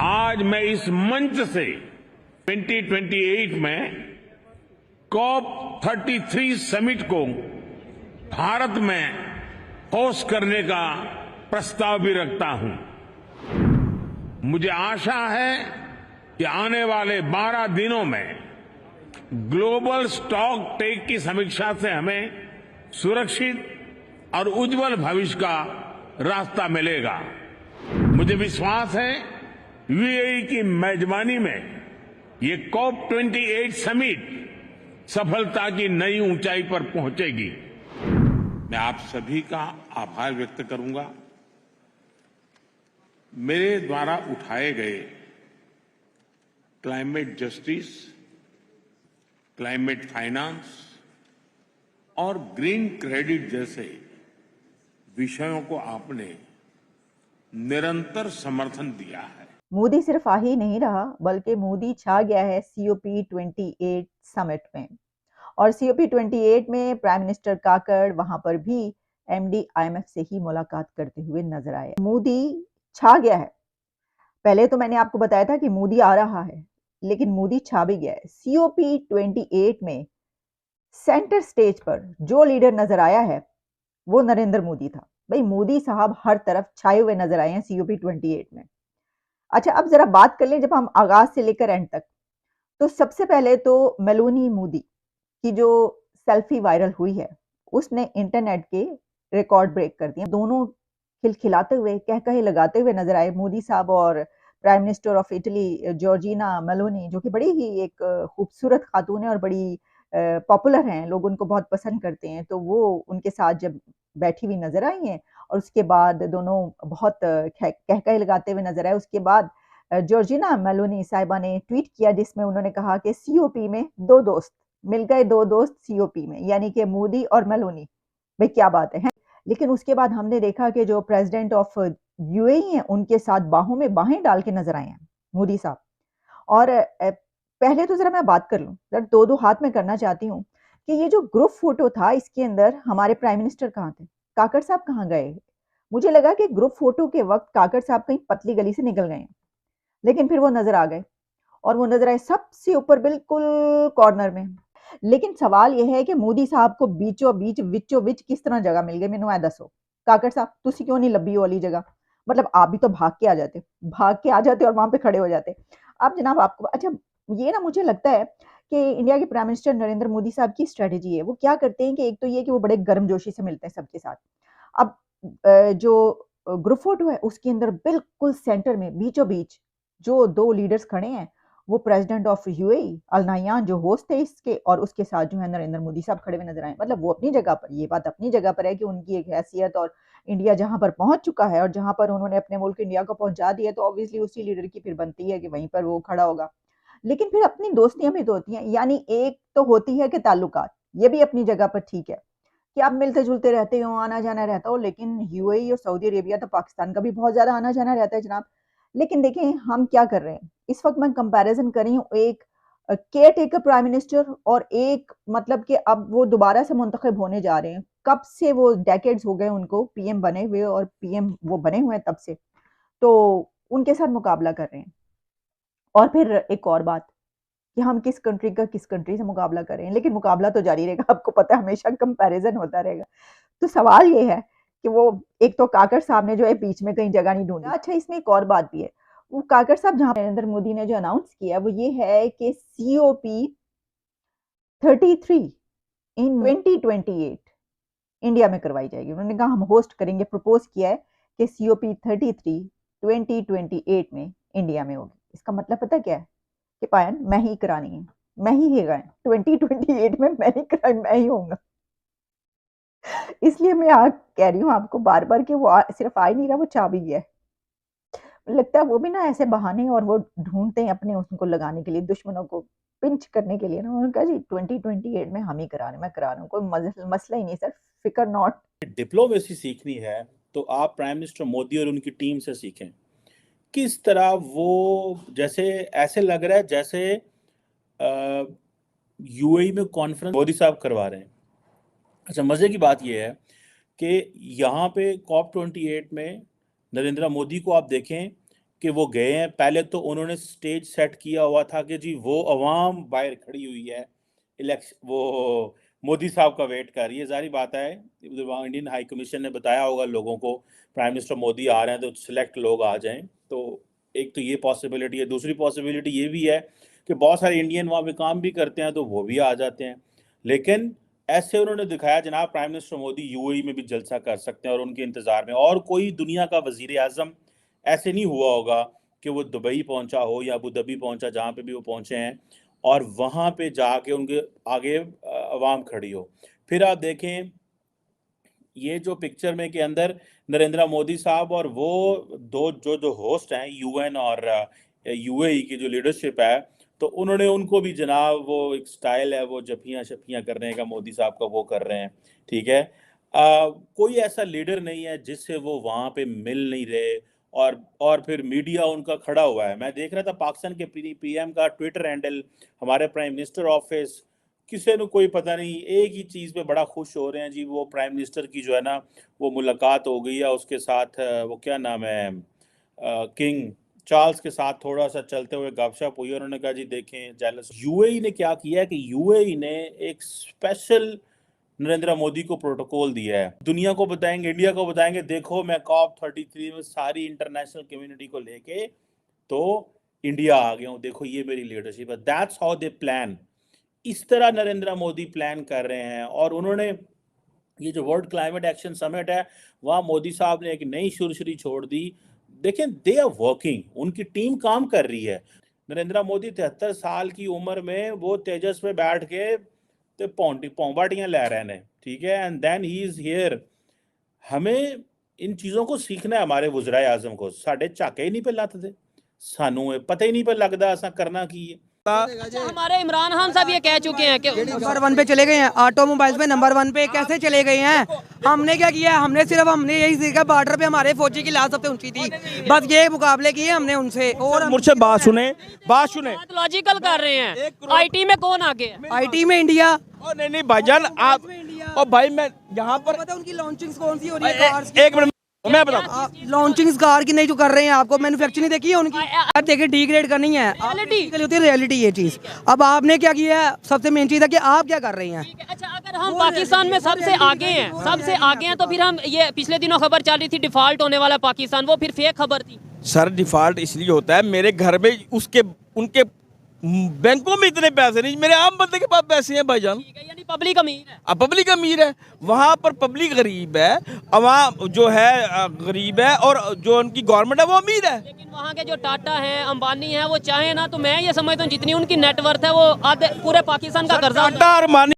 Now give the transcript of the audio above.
आज मैं इस मंच से 2028 में COP 33 समिट को भारत में होस्ट करने का प्रस्ताव भी रखता हूं। मुझे आशा है कि आने वाले 12 दिनों में ग्लोबल स्टॉक टेक की समीक्षा से हमें सुरक्षित और उज्जवल भविष्य का रास्ता मिलेगा। मुझे विश्वास है यूएई की मेजबानी में ये COP 28 समिट सफलता की नई ऊंचाई पर पहुंचेगी। मैं आप सभी का आभार व्यक्त करूंगा। मेरे द्वारा उठाए गए क्लाइमेट जस्टिस, क्लाइमेट फाइनेंस और ग्रीन क्रेडिट जैसे विषयों को आपने निरंतर समर्थन दिया है। मोदी सिर्फ आ ही नहीं रहा, बल्कि मोदी छा गया है COP 28 समिट में। और COP 28 में प्राइम मिनिस्टर काकड़ वहां पर भी MD IMF से ही मुलाकात करते हुए नजर आए। मोदी छा गया है। पहले तो मैंने आपको बताया था कि मोदी आ रहा है, लेकिन मोदी छा भी गया है। COP 28 में सेंटर स्टेज पर जो लीडर नजर आया है वो नरेंद्र मोदी था। भाई मोदी साहब हर तरफ छाए हुए नजर आए हैं COP 28 में। अच्छा, अब जरा बात कर लें जब हम आगाज से लेकर एंड तक, तो सबसे पहले तो मेलोनी मोदी की जो सेल्फी वायरल हुई है उसने इंटरनेट के रिकॉर्ड ब्रेक कर दिए। दोनों खिलखिलाते हुए कहे लगाते हुए नजर आए, मोदी साहब और prime minister of Italy Georgina Meloni, जो कि बड़ी ही एक खूबसूरत खातून है और बड़ी पॉपुलर हैं, लोग उनको बहुत पसंद करते हैं। तो वो उनके साथ जब बैठी हुई नजर आई हैं और उसके बाद दोनों बहुत कहे लगाते हुए नजर आए। उसके बाद जॉर्जिना मेलोनी साहिबा ने ट्वीट किया जिसमें उन्होंने कहा कि COP में दो दोस्त मिल गए, दो दोस्त COP में, यानी कि मोदी और मेलोनी। भाई क्या बात है। लेकिन उसके बाद हमने देखा कि जो प्रेसिडेंट ऑफ UAE हैं उनके साथ बाहों में बाहें डाल के नजर आए हैं मोदी साहब। और पहले तो जरा मैं बात कर लूं, जरा दो हाथ में करना चाहती हूँ कि ये जो ग्रुप फोटो था इसके अंदर हमारे प्राइम मिनिस्टर कहाँ थे, काकड़ साहब कहाँ गए। मुझे लगा कि ग्रुप फोटो के वक्त काकड़ साहब कहीं पतली गली से निकल गए हैं, लेकिन फिर वो नजर आ गए और वो नजर आए सबसे ऊपर बिल्कुल कॉर्नर में। लेकिन सवाल यह है कि मोदी साहब को बीचों बीच किस तरह जगह मिल गई, मैनू ऐ दसो काकड़ साहब, तुसी क्यों नहीं लब्बी वाली जगह। मतलब आप भी तो भाग के आ जाते और वहां पे खड़े हो जाते। अब जनाब आपको अच्छा, ये ना मुझे लगता है कि इंडिया के प्राइम मिनिस्टर नरेंद्र मोदी साहब की स्ट्रेटेजी है। वो क्या करते हैं कि एक तो ये कि वो बड़े गर्मजोशी से मिलते हैं सबके साथ। अब जो ग्रुप फोटो है उसके अंदर बिल्कुल सेंटर में बीचों बीच जो दो लीडर्स खड़े हैं, वो president of UAE Al Nahyan जो होस्ट थे इसके, और उसके साथ जो है नरेंद्र मोदी साहब खड़े हुए नजर आए। मतलब वो अपनी जगह पर, ये बात अपनी जगह पर है कि उनकी एक हैसियत और इंडिया जहां पर पहुंच चुका है और जहां पर उन्होंने अपने मुल्क इंडिया को पहुंचा दिया, तो ऑब्वियसली उसी लीडर की फिर बनती है कि वहीं पर वो खड़ा होगा। लेकिन फिर अपनी दोस्तियां भी तो होती हैं, यानी एक तो होती है कि ताल्लुकात, ये भी अपनी जगह पर ठीक है कि आप मिलते जुलते रहते हो, आना जाना रहता हो। लेकिन UAE और सऊदी अरेबिया तो पाकिस्तान का भी बहुत ज्यादा आना जाना रहता है जनाब। लेकिन देखें हम क्या कर रहे हैं इस वक्त, मैं कंपैरिजन कर रही हूँ एक केयर टेकर प्राइम मिनिस्टर और एक, मतलब कि अब वो दोबारा से मुंतखब होने जा रहे हैं। कब से वो डेकेड्स हो गए उनको PM बने हुए, और PM वो बने हुए हैं तब से, तो उनके साथ मुकाबला कर रहे हैं। और फिर एक और बात कि हम किस कंट्री का किस कंट्री से मुकाबला कर रहे हैं, लेकिन मुकाबला तो जारी रहेगा, आपको पता है हमेशा कंपैरिजन होता रहेगा। तो सवाल ये है कि वो एक तो काकड़ साहब ने जो है बीच में कहीं जगह नहीं ढूंढी। अच्छा, इसमें एक और बात भी है, वो काकड़ साहब जहां नरेंद्र मोदी ने जो अनाउंस किया वो ये है कि COP 33 इन 2028 इंडिया में करवाई जाएगी। उन्होंने कहा हम होस्ट करेंगे, प्रपोज किया है कि COP 33 2028 में इंडिया में होगी। इसका मतलब पता क्या है कि पायन मैं ही करानी है, मैं ही है 2028 में मैं ही करा, मैं ही होऊंगा। इसलिए मैं कह रही हूँ आपको बार बार कि वो सिर्फ आ ही नहीं रहा, वो छा भी गया है। लगता है वो भी ना ऐसे बहाने और वो ढूंढते हैं अपने उनको लगाने के लिए, दुश्मनों को पिंच करने के लिए ना। उन्होंने कहा जी 2028 में हम ही करा रहे, मैं करा रहा हूँ, कोई मसला ही नहीं सर, फिकर नॉट। डिप्लोमेसी सीखनी है तो आप प्राइम मिनिस्टर मोदी और उनकी टीम से सीखें। किस तरह वो, जैसे ऐसे लग रहा है जैसे UAE में कॉन्फ्रेंस मोदी साहब करवा रहे हैं। अच्छा, मज़े की बात यह है कि यहाँ पे COP 28 में नरेंद्र मोदी को आप देखें कि वो गए हैं। पहले तो उन्होंने स्टेज सेट किया हुआ था कि जी वो अवाम बाहर खड़ी हुई है, इलेक्शन वो मोदी साहब का वेट कर रही है। जारी बात है, इंडियन हाई कमीशन ने बताया होगा लोगों को प्राइम मिनिस्टर मोदी आ रहे हैं तो सिलेक्ट लोग आ जाएं। तो एक तो ये पॉसिबिलिटी है। दूसरी पॉसिबिलिटी ये भी है कि बहुत सारे इंडियन वहाँ पे काम भी करते हैं तो वो भी आ जाते हैं। लेकिन ऐसे उन्होंने दिखाया जनाब प्राइम मिनिस्टर मोदी यूएई में भी जलसा कर सकते हैं और उनके इंतजार में और कोई दुनिया का वजीर आजम ऐसे नहीं हुआ होगा कि वो दुबई पहुंचा हो या अबू धाबी पहुंचा, जहाँ पे भी वो पहुंचे हैं, और वहाँ पे जाके उनके आगे अवाम खड़ी हो। फिर आप देखें ये जो पिक्चर में के अंदर नरेंद्र मोदी साहब और वो दो जो होस्ट हैं यूएन और यूएई की जो लीडरशिप है, तो उन्होंने उनको भी जनाब वो एक स्टाइल है वो जफियाँ शफियाँ करने का मोदी साहब का वो कर रहे हैं। ठीक है, कोई ऐसा लीडर नहीं है जिससे वो वहाँ पे मिल नहीं रहे और फिर मीडिया उनका खड़ा हुआ है। मैं देख रहा था पाकिस्तान के पीएम का ट्विटर हैंडल, हमारे प्राइम मिनिस्टर ऑफिस, किसी को कोई पता नहीं, एक ही चीज़ पे बड़ा खुश हो रहे हैं जी, वो प्राइम मिनिस्टर की जो है ना वो मुलाकात हो गई है उसके साथ, वो क्या नाम है, किंग चार्ल्स के साथ थोड़ा सा चलते हुए गपशप हुई। उन्होंने कहा जी देखें जेलस। यूएई ने क्या किया है कि यूएई ने एक स्पेशल नरेंद्र मोदी को प्रोटोकॉल दिया है। दुनिया को बताएंगे, इंडिया को बताएंगे, देखो मैं COP33 में सारी इंटरनेशनल कम्युनिटी को लेके तो इंडिया आ गया हूँ, देखो ये मेरी लीडरशिप है। That's how they plan. इस तरह नरेंद्र मोदी प्लान कर रहे हैं। और उन्होंने ये जो वर्ल्ड क्लाइमेट एक्शन समिट है वहाँ मोदी साहब ने एक नई सुरसरी छोड़ दी। देखें दे आर वर्किंग, उनकी टीम काम कर रही है। नरेंद्र मोदी 73 साल की उम्र में वो तेजस पे बैठ के ते पौंबाटियाँ ले रहे हैं, ठीक है, and then he is here. हमें इन चीज़ों को सीखना है। हमारे वज़राए आज़म को साढ़े झाके ही नहीं पे लत दे, सानू पता ही नहीं पे लगता असा करना की है। अच्छा, हमारे इमरान खान साहब ये कह चुके हैं कि नंबर 1 पे चले गए हैं, ऑटोमोबाइल्स में नंबर 1 पे कैसे चले गए हैं। हमने क्या किया, हमने यही सीखा, बॉर्डर पे हमारे फौजी की लाश सबसे ऊंची थी, बस ये मुकाबले किए हमने उनसे। और मुझसे बात सुने लॉजिकल कर रहे हैं। आईटी में कौन आगे है? आईटी में इंडिया। नहीं भाईजान आप, और भाई मैं यहाँ पर पता है उनकी लॉन्चिंग कौन सी हो रही है कार्स की? एक मिनट मैं बताऊँ। लॉन्चिंग कार की नहीं जो कर रहे हैं, आपको मैन्युफैक्चरिंग देखी है उनकी? आप देखिए डिग्रेड करनी है, रियलिटी होती है, रियलिटी ये चीज। अब आपने क्या किया है, सबसे मेन चीज है कि आप क्या कर रही हैं। अच्छा, अगर हम पाकिस्तान में सबसे आगे हैं तो फिर हम, ये पिछले दिनों खबर चल रही थी डिफॉल्ट होने वाला पाकिस्तान, वो फिर फेक खबर थी। सर डिफॉल्ट इसलिए होता है, मेरे घर में उनके बैंकों में इतने पैसे नहीं, मेरे आम बंदे के पास पैसे हैं भाईजान। यानी पब्लिक अमीर है। अब पब्लिक अमीर है, वहाँ पर पब्लिक गरीब है, अवाम जो है गरीब है, और जो उनकी गवर्नमेंट है वो अमीर है। लेकिन वहाँ के जो टाटा हैं, अंबानी हैं, वो चाहे ना तो मैं ये समझता हूँ जितनी उनकी नेटवर्थ है वो आधे पूरे पाकिस्तान का कर्जा टाटा अरमानी